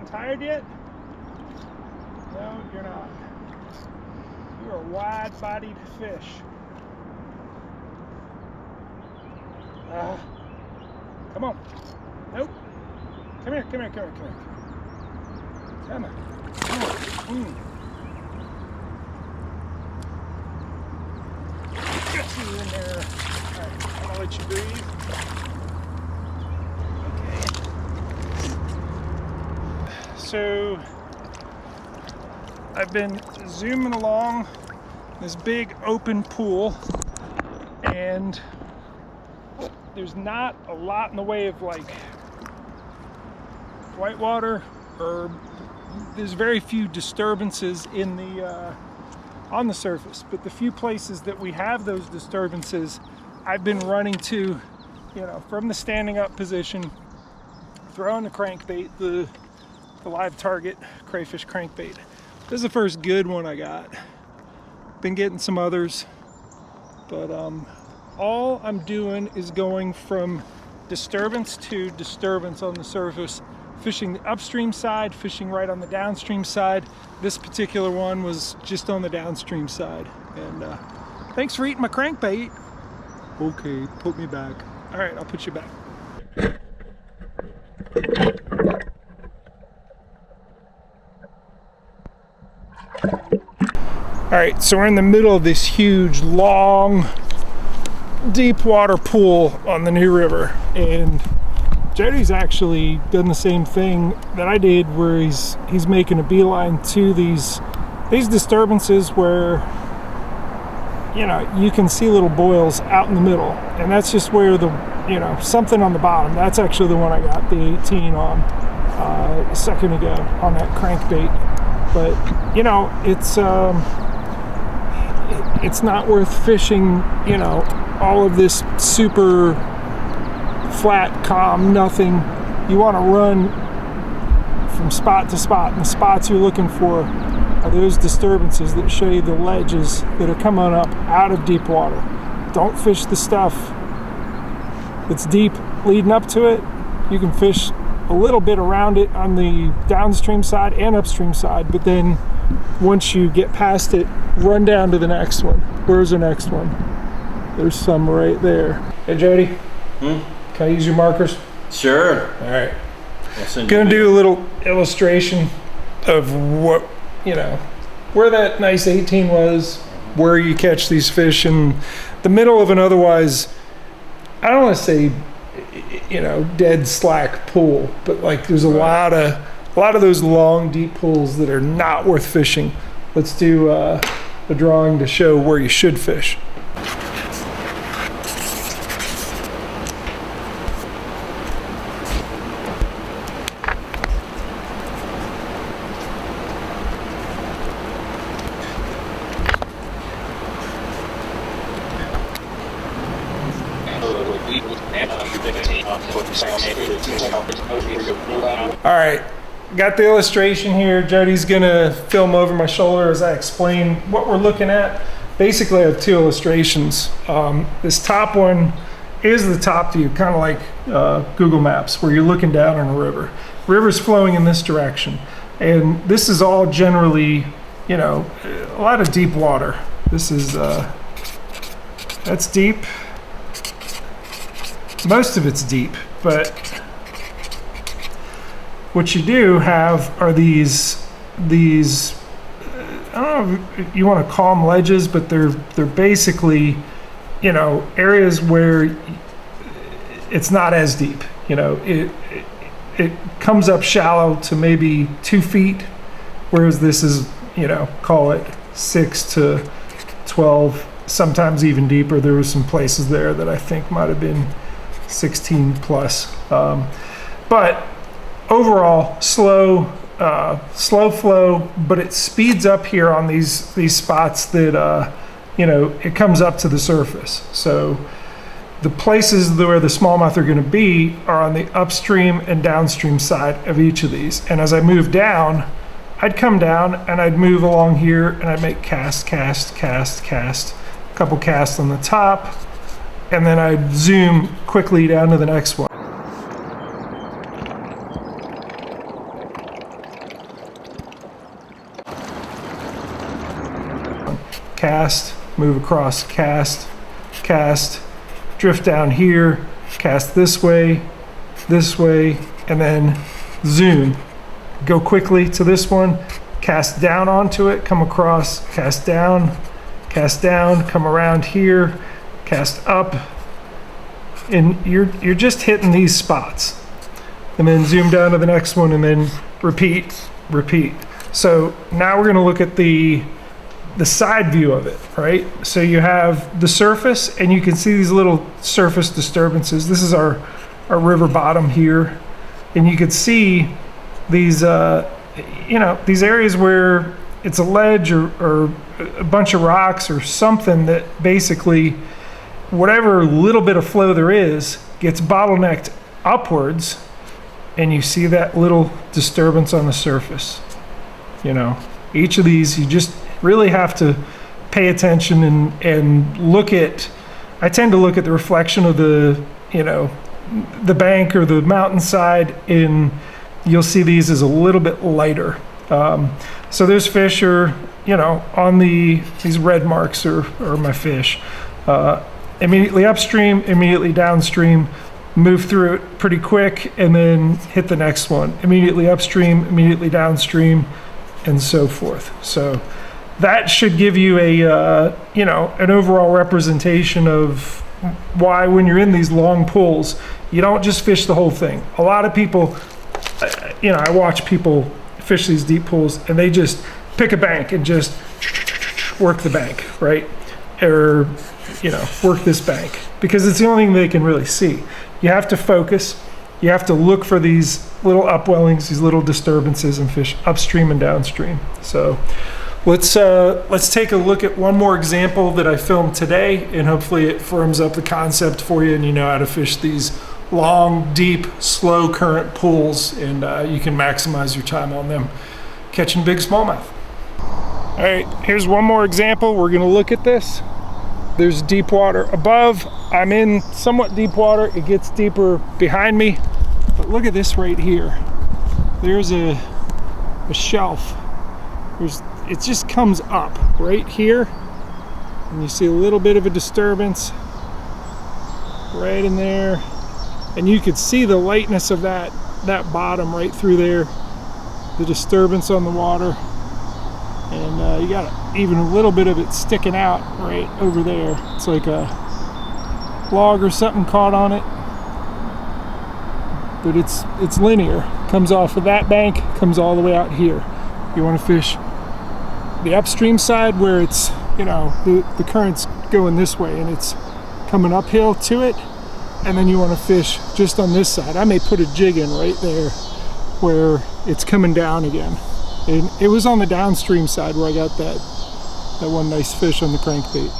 Tired yet? No, you're not. You're a wide-bodied fish. Come on. Nope. Come here, come here, come here, come here. Come on. Come on. Get you in there. Alright, I'm gonna let you breathe. Okay. So I've been zooming along this big open pool, and there's not a lot in the way of like whitewater, or there's very few disturbances in the on the surface. But the few places that we have those disturbances, I've been running to, you know, from the standing up position, throwing the crankbait, the live target crayfish crankbait. This is the first good one I got. Been getting some others, but all I'm doing is going from disturbance to disturbance on the surface, fishing the upstream side, fishing right on the downstream side. This particular one was just on the downstream side. And thanks for eating my crankbait. Okay, put me back. All right, I'll put you back. All right, so we're in the middle of this huge, long, deep water pool on the New River, and Jody's actually done the same thing that I did, where he's making a beeline to these disturbances where, you know, you can see little boils out in the middle, and that's just where the, you know, something on the bottom. That's actually the one I got the 18 on a second ago on that crankbait. But you know, it's not worth fishing, you know, all of this super flat, calm, nothing. You want to run from spot to spot, and the spots you're looking for are those disturbances that show you the ledges that are coming up out of deep water. Don't fish the stuff that's deep leading up to it. You can fish a little bit around it on the downstream side and upstream side, but then once you get past it, run down to the next one. Where's the next one? There's some right there. Hey Jody, can I use your markers? Sure. All right. Gonna do a little illustration of what, you know, where that nice 18 was, where you catch these fish in the middle of an otherwise, I don't want to say, you know, dead slack pool, but like there's a lot of those long deep pools that are not worth fishing. Let's do a drawing to show where you should fish. All right, got the illustration here. Jody's gonna film over my shoulder as I explain what we're looking at. Basically, I have two illustrations. This top one is the top view, kind of like Google Maps, where you're looking down on a river. River's flowing in this direction, and this is all generally, you know, a lot of deep water. This is that's deep. Most of it's deep, but what you do have are these I don't know if you want to call them ledges, but they're basically, you know, areas where it's not as deep. You know, it comes up shallow to maybe 2 feet, whereas this is, you know, call it 6 to 12, sometimes even deeper. There were some places there that I think might have been 16 plus, but overall slow flow, but it speeds up here on these spots that you know, it comes up to the surface. So the places where the smallmouth are going to be are on the upstream and downstream side of each of these. And as I move down, I'd come down and I'd move along here and I'd make cast, a couple casts on the top, and then I'd zoom quickly down to the next one. cast, move across, cast, cast, drift down here, cast this way, and then zoom. Go quickly to this one, cast down onto it, come across, cast down, come around here, cast up, and you're just hitting these spots. And then zoom down to the next one, and then repeat. So now we're gonna look at the side view of it, right? So you have the surface, and you can see these little surface disturbances. This is our river bottom here, and you can see these, these areas where it's a ledge or a bunch of rocks or something that basically, whatever little bit of flow there is, gets bottlenecked upwards, and you see that little disturbance on the surface. Each of these, you just really have to pay attention and look at. I tend to look at the reflection of the bank or the mountainside, and you'll see these as a little bit lighter. So those fish are, on these red marks are my fish. Immediately upstream, immediately downstream, move through it pretty quick, and then hit the next one. Immediately upstream, immediately downstream, and so forth. So that should give you an overall representation of why, when you're in these long pulls, you don't just fish the whole thing. A lot of people, I watch people fish these deep pools, and they just pick a bank and just work the bank, right? Or, work this bank, because it's the only thing they can really see. You have to focus. You have to look for these little upwellings, these little disturbances, and fish upstream and downstream. So let's take a look at one more example that I filmed today, and hopefully it firms up the concept for you, and you know how to fish these long, deep, slow current pools, and you can maximize your time on them catching big smallmouth. All right, here's one more example. We're gonna look at this. There's deep water above. I'm in somewhat deep water. It gets deeper behind me, but look at this right here. There's a shelf. It just comes up right here, and you see a little bit of a disturbance right in there, and you could see the lightness of that bottom right through there, the disturbance on the water, and you got even a little bit of it sticking out right over there. It's like a log or something caught on it, but it's linear. Comes off of that bank, comes all the way out here. You want to fish the upstream side where it's, the current's going this way and it's coming uphill to it, and then you want to fish just on this side. I may put a jig in right there where it's coming down again. And it was on the downstream side where I got that one nice fish on the crankbait.